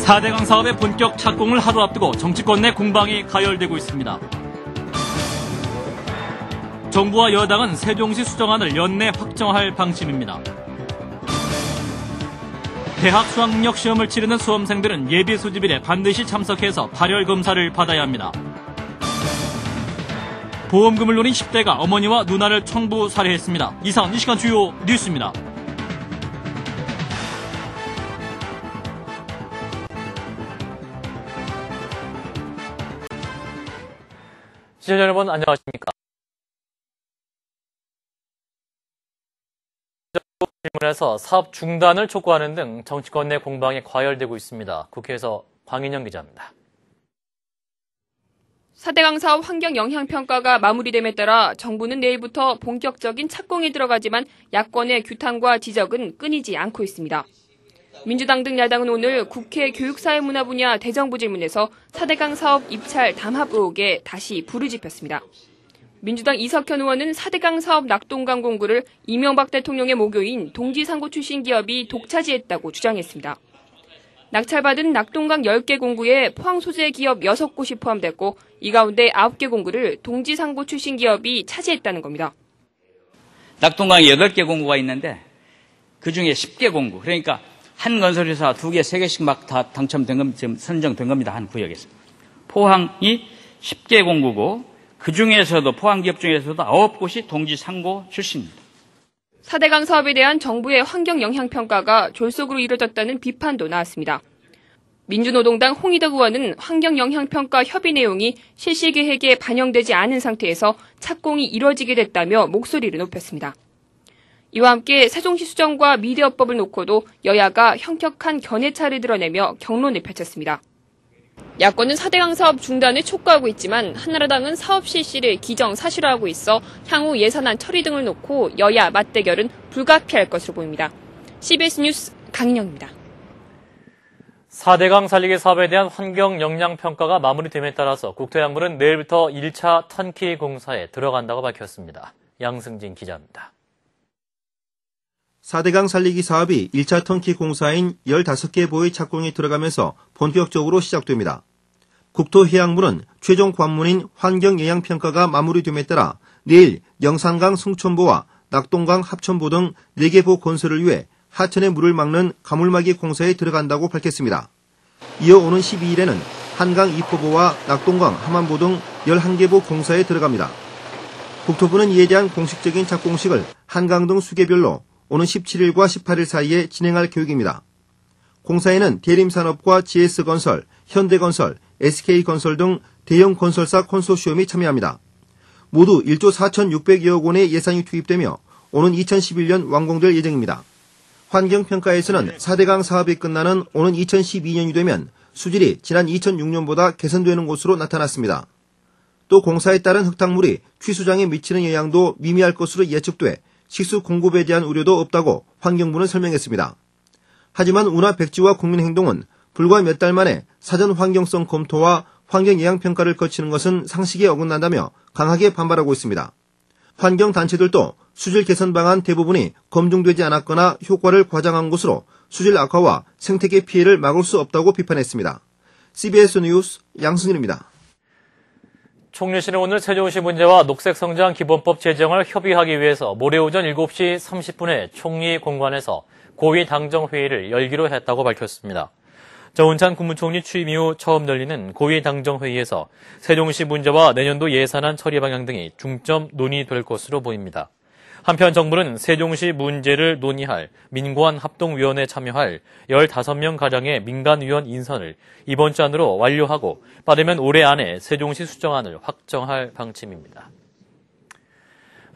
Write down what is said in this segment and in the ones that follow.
4대강 사업의 본격 착공을 하루 앞두고 정치권 내 공방이 가열되고 있습니다. 정부와 여당은 세종시 수정안을 연내 확정할 방침입니다. 대학 수학력 시험을 치르는 수험생들은 예비 수집일에 반드시 참석해서 발열 검사를 받아야 합니다. 보험금을 노린 10대가 어머니와 누나를 청부 살해했습니다. 이상 이 시간 주요 뉴스입니다. 시청자 여러분 안녕하십니까? 질문에서 사업 중단을 촉구하는 등 정치권 내 공방이 과열되고 있습니다. 국회에서 광인영 기자입니다. 4대강 사업 환경 영향 평가가 마무리됨에 따라 정부는 내일부터 본격적인 착공에 들어가지만 야권의 규탄과 지적은 끊이지 않고 있습니다. 민주당 등 야당은 오늘 국회 교육사회문화 분야 대정부 질문에서 4대강 사업 입찰 담합 의혹에 다시 불을 지폈습니다. 민주당 이석현 의원은 4대강 사업 낙동강 공구를 이명박 대통령의 모교인 동지상고 출신 기업이 독차지했다고 주장했습니다. 낙찰받은 낙동강 10개 공구에 포항 소재 기업 6곳이 포함됐고 이 가운데 9개 공구를 동지상고 출신 기업이 차지했다는 겁니다. 낙동강에 8개 공구가 있는데 그중에 10개 공구, 그러니까 한 건설회사 2개, 3개씩 막 다 당첨된 겁니다. 지금 선정된 겁니다. 한 구역에서. 포항이 10개 공구고 그중에서도 포항 기업 중에서도 9곳이 동지상고 출신입니다. 4대강 사업에 대한 정부의 환경 영향 평가가 졸속으로 이뤄졌다는 비판도 나왔습니다. 민주노동당 홍희덕 의원은 환경 영향 평가 협의 내용이 실시 계획에 반영되지 않은 상태에서 착공이 이뤄지게 됐다며 목소리를 높였습니다. 이와 함께 세종시 수정과 미래업법을 놓고도 여야가 현격한 견해차를 드러내며 격론을 펼쳤습니다. 야권은 4대강 사업 중단을 촉구하고 있지만 한나라당은 사업 실시를 기정사실화하고 있어 향후 예산안 처리 등을 놓고 여야 맞대결은 불가피할 것으로 보입니다. CBS 뉴스 강인영입니다. 4대강 살리기 사업에 대한 환경 영향 평가가 마무리됨에 따라서 국토양물은 내일부터 1차 턴키 공사에 들어간다고 밝혔습니다. 양승진 기자입니다. 4대강 살리기 사업이 1차 턴키 공사인 15개 보의 착공에 들어가면서 본격적으로 시작됩니다. 국토해양물은 최종 관문인 환경영향평가가 마무리됨에 따라 내일 영산강 승천보와 낙동강 합천보 등 4개 보 건설을 위해 하천의 물을 막는 가물막이 공사에 들어간다고 밝혔습니다. 이어 오는 12일에는 한강 2포보와 낙동강 함안보 등 11개 보 공사에 들어갑니다. 국토부는 이에 대한 공식적인 착공식을 한강 등 수계별로 오는 17일과 18일 사이에 진행할 계획입니다. 공사에는 대림산업과 GS건설, 현대건설, SK건설 등 대형 건설사 컨소시엄이 참여합니다. 모두 1조 4,600여억 원의 예산이 투입되며 오는 2011년 완공될 예정입니다. 환경평가에서는 4대강 사업이 끝나는 오는 2012년이 되면 수질이 지난 2006년보다 개선되는 것으로 나타났습니다. 또 공사에 따른 흙탕물이 취수장에 미치는 영향도 미미할 것으로 예측돼 식수 공급에 대한 우려도 없다고 환경부는 설명했습니다. 하지만 운하 백지와 국민행동은 불과 몇 달 만에 사전 환경성 검토와 환경영향평가를 거치는 것은 상식에 어긋난다며 강하게 반발하고 있습니다. 환경단체들도 수질 개선 방안 대부분이 검증되지 않았거나 효과를 과장한 것으로 수질 악화와 생태계 피해를 막을 수 없다고 비판했습니다. CBS 뉴스 양승일입니다. 총리실은 오늘 세종시 문제와 녹색성장 기본법 제정을 협의하기 위해서 모레 오전 7시 30분에 총리 공관에서 고위 당정회의를 열기로 했다고 밝혔습니다. 정운찬 국무총리 취임 이후 처음 열리는 고위 당정회의에서 세종시 문제와 내년도 예산안 처리 방향 등이 중점 논의될 것으로 보입니다. 한편 정부는 세종시 문제를 논의할 민관 합동위원회에 참여할 15명가량의 민간위원 인선을 이번 주 안으로 완료하고 빠르면 올해 안에 세종시 수정안을 확정할 방침입니다.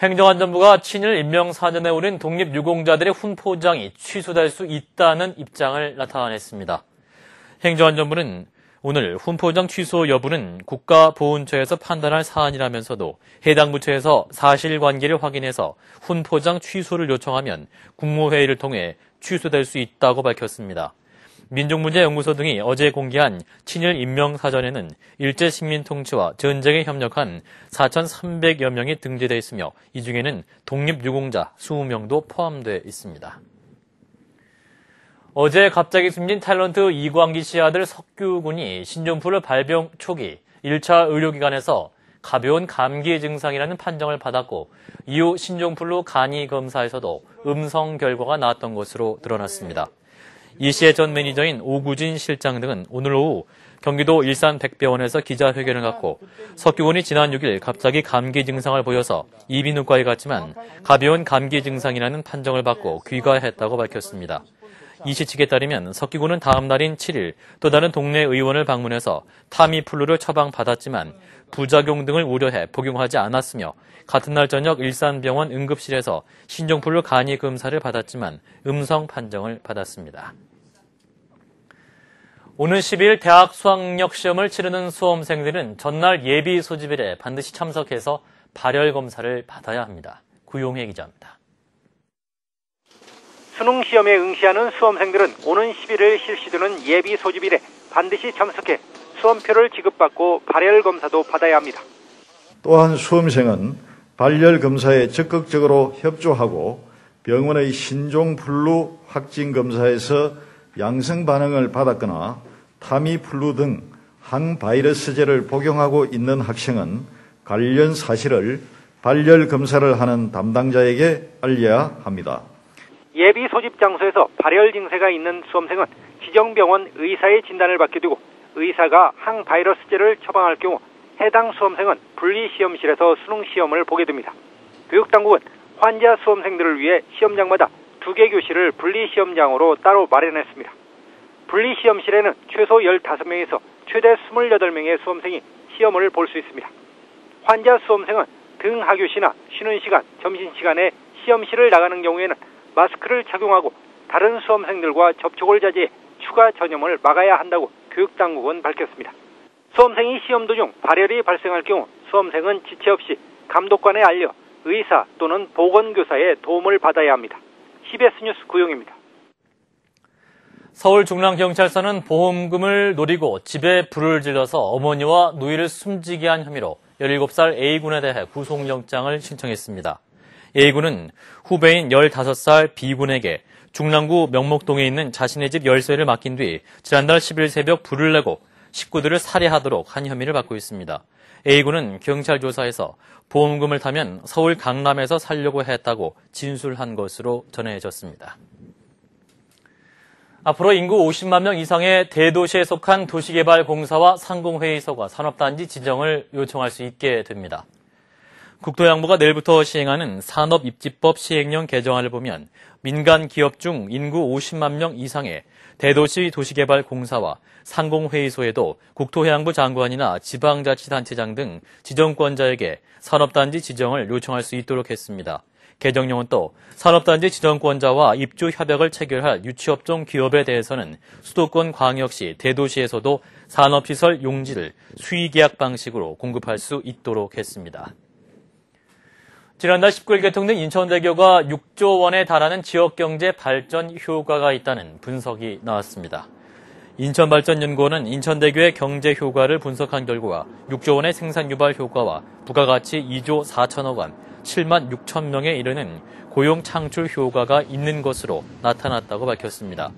행정안전부가 친일 인명사전에 오른 독립유공자들의 훈포장이 취소될 수 있다는 입장을 나타냈습니다. 행정안전부는 오늘 훈포장 취소 여부는 국가보훈처에서 판단할 사안이라면서도 해당 부처에서 사실관계를 확인해서 훈포장 취소를 요청하면 국무회의를 통해 취소될 수 있다고 밝혔습니다. 민족문제연구소 등이 어제 공개한 친일 인명사전에는 일제식민통치와 전쟁에 협력한 4,300여 명이 등재되어 있으며 이 중에는 독립유공자 20명도 포함되어 있습니다. 어제 갑자기 숨진 탤런트 이광기 씨 아들 석규군이 신종플루 발병 초기 1차 의료기관에서 가벼운 감기 증상이라는 판정을 받았고 이후 신종플루 간이 검사에서도 음성 결과가 나왔던 것으로 드러났습니다. 이 씨의 전 매니저인 오구진 실장 등은 오늘 오후 경기도 일산 백병원에서 기자회견을 갖고 석규군이 지난 6일 갑자기 감기 증상을 보여서 이비인후과에 갔지만 가벼운 감기 증상이라는 판정을 받고 귀가했다고 밝혔습니다. 이 씨 측에 따르면 석규군은 다음 날인 7일 또 다른 동네 의원을 방문해서 타미플루를 처방받았지만 부작용 등을 우려해 복용하지 않았으며 같은 날 저녁 일산병원 응급실에서 신종플루 간이 검사를 받았지만 음성 판정을 받았습니다. 오는 10일 대학 수학력 시험을 치르는 수험생들은 전날 예비 소집일에 반드시 참석해서 발열 검사를 받아야 합니다. 구용혜 기자입니다. 수능 시험에 응시하는 수험생들은 오는 11일 실시되는 예비 소집일에 반드시 참석해 수험표를 지급받고 발열 검사도 받아야 합니다. 또한 수험생은 발열 검사에 적극적으로 협조하고 병원의 신종플루 확진 검사에서 양성 반응을 받았거나 타미플루 등 항바이러스제를 복용하고 있는 학생은 관련 사실을 발열 검사를 하는 담당자에게 알려야 합니다. 예비 소집 장소에서 발열 증세가 있는 수험생은 지정병원 의사의 진단을 받게 되고 의사가 항바이러스제를 처방할 경우 해당 수험생은 분리시험실에서 수능시험을 보게 됩니다. 교육당국은 환자 수험생들을 위해 시험장마다 2개 교실을 분리시험장으로 따로 마련했습니다. 분리시험실에는 최소 15명에서 최대 28명의 수험생이 시험을 볼 수 있습니다. 환자 수험생은 등하교시나 쉬는 시간, 점심시간에 시험실을 나가는 경우에는 마스크를 착용하고 다른 수험생들과 접촉을 자제해 추가 전염을 막아야 한다고 교육당국은 밝혔습니다. 수험생이 시험 도중 발열이 발생할 경우 수험생은 지체 없이 감독관에 알려 의사 또는 보건교사의 도움을 받아야 합니다. CBS 뉴스 구용입니다. 서울 중랑경찰서는 보험금을 노리고 집에 불을 질러서 어머니와 누이를 숨지게 한 혐의로 17살 A군에 대해 구속영장을 신청했습니다. A군은 후배인 15살 B군에게 중랑구 명목동에 있는 자신의 집 열쇠를 맡긴 뒤 지난달 10일 새벽 불을 내고 식구들을 살해하도록 한 혐의를 받고 있습니다. A군은 경찰 조사에서 보험금을 타면 서울 강남에서 살려고 했다고 진술한 것으로 전해졌습니다. 앞으로 인구 50만 명 이상의 대도시에 속한 도시개발공사와 상공회의소가 산업단지 지정을 요청할 수 있게 됩니다. 국토양보가 내일부터 시행하는 산업입지법 시행령 개정안을 보면 민간 기업 중 인구 50만 명 이상의 대도시 도시개발공사와 상공회의소에도 국토해양부 장관이나 지방자치단체장 등 지정권자에게 산업단지 지정을 요청할 수 있도록 했습니다. 개정령은 또 산업단지 지정권자와 입주 협약을 체결할 유치업종 기업에 대해서는 수도권 광역시 대도시에서도 산업시설 용지를 수의계약 방식으로 공급할 수 있도록 했습니다. 지난달 19일 개통된 인천대교가 6조 원에 달하는 지역경제 발전 효과가 있다는 분석이 나왔습니다. 인천발전연구원은 인천대교의 경제 효과를 분석한 결과 6조 원의 생산 유발 효과와 부가가치 2조 4천억 원, 7만 6천 명에 이르는 고용 창출 효과가 있는 것으로 나타났다고 밝혔습니다.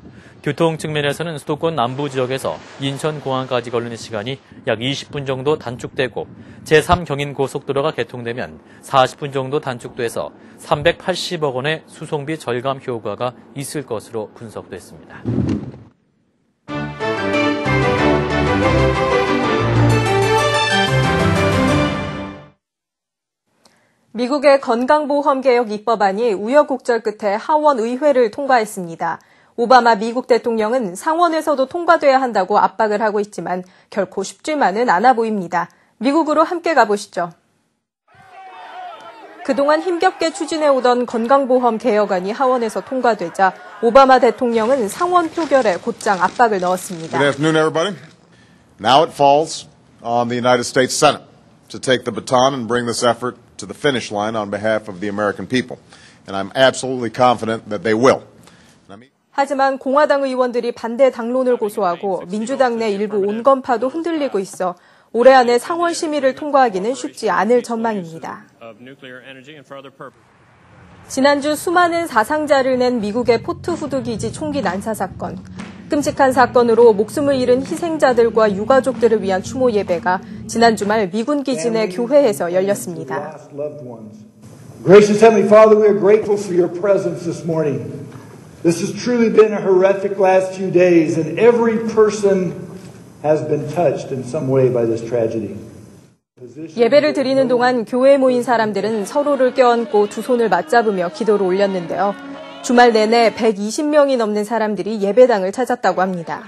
교통 측면에서는 수도권 남부 지역에서 인천공항까지 걸리는 시간이 약 20분 정도 단축되고 제3경인고속도로가 개통되면 40분 정도 단축돼서 380억 원의 수송비 절감 효과가 있을 것으로 분석됐습니다. 미국의 건강보험개혁 입법안이 우여곡절 끝에 하원 의회를 통과했습니다. 오바마 미국 대통령은 상원에서도 통과돼야 한다고 압박을 하고 있지만 결코 쉽지만은 않아 보입니다. 미국으로 함께 가보시죠. 그동안 힘겹게 추진해오던 건강보험 개혁안이 하원에서 통과되자 오바마 대통령은 상원 표결에 곧장 압박을 넣었습니다. Good afternoon, everybody. Now it falls on the United States Senate to take the baton and bring this effort to the finish line on behalf of the American people. And I'm absolutely confident that they will. 하지만 공화당 의원들이 반대 당론을 고소하고 민주당 내 일부 온건파도 흔들리고 있어 올해 안에 상원 심의를 통과하기는 쉽지 않을 전망입니다. 지난주 수많은 사상자를 낸 미국의 포트 후드 기지 총기 난사 사건. 끔찍한 사건으로 목숨을 잃은 희생자들과 유가족들을 위한 추모 예배가 지난 주말 미군 기지 내 교회에서 열렸습니다. Gracious Heavenly Father, we are grateful for your presence this morning. This has truly been a horrific last few days, and every person has been touched in some way by this tragedy. 예배를 드리는 동안 교회에 모인 사람들은 서로를 껴안고 두 손을 맞잡으며 기도를 올렸는데요. 주말 내내 120명이 넘는 사람들이 예배당을 찾았다고 합니다.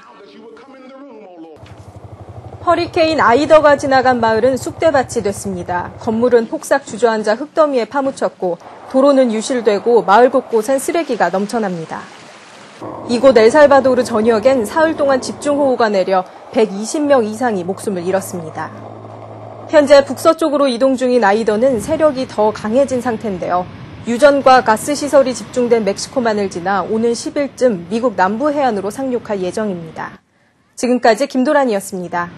허리케인 아이더가 지나간 마을은 쑥대밭이 됐습니다. 건물은 폭삭 주저앉아 흙더미에 파묻혔고 도로는 유실되고 마을 곳곳엔 쓰레기가 넘쳐납니다. 이곳 엘살바도르 전역엔 사흘 동안 집중호우가 내려 120명 이상이 목숨을 잃었습니다. 현재 북서쪽으로 이동 중인 아이더는 세력이 더 강해진 상태인데요. 유전과 가스 시설이 집중된 멕시코만을 지나 오는 10일쯤 미국 남부 해안으로 상륙할 예정입니다. 지금까지 김도란이었습니다.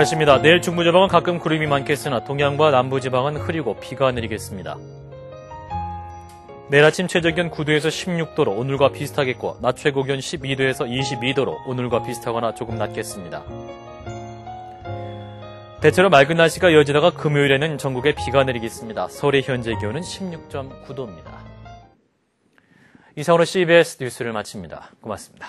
날씨입니다. 내일 중부지방은 가끔 구름이 많겠으나 동해안과 남부지방은 흐리고 비가 내리겠습니다. 내일 아침 최저기온 9도에서 16도로 오늘과 비슷하겠고 낮 최고기온 12도에서 22도로 오늘과 비슷하거나 조금 낮겠습니다. 대체로 맑은 날씨가 이어지다가 금요일에는 전국에 비가 내리겠습니다. 서울의 현재 기온은 16.9도입니다. 이상으로 CBS 뉴스를 마칩니다. 고맙습니다.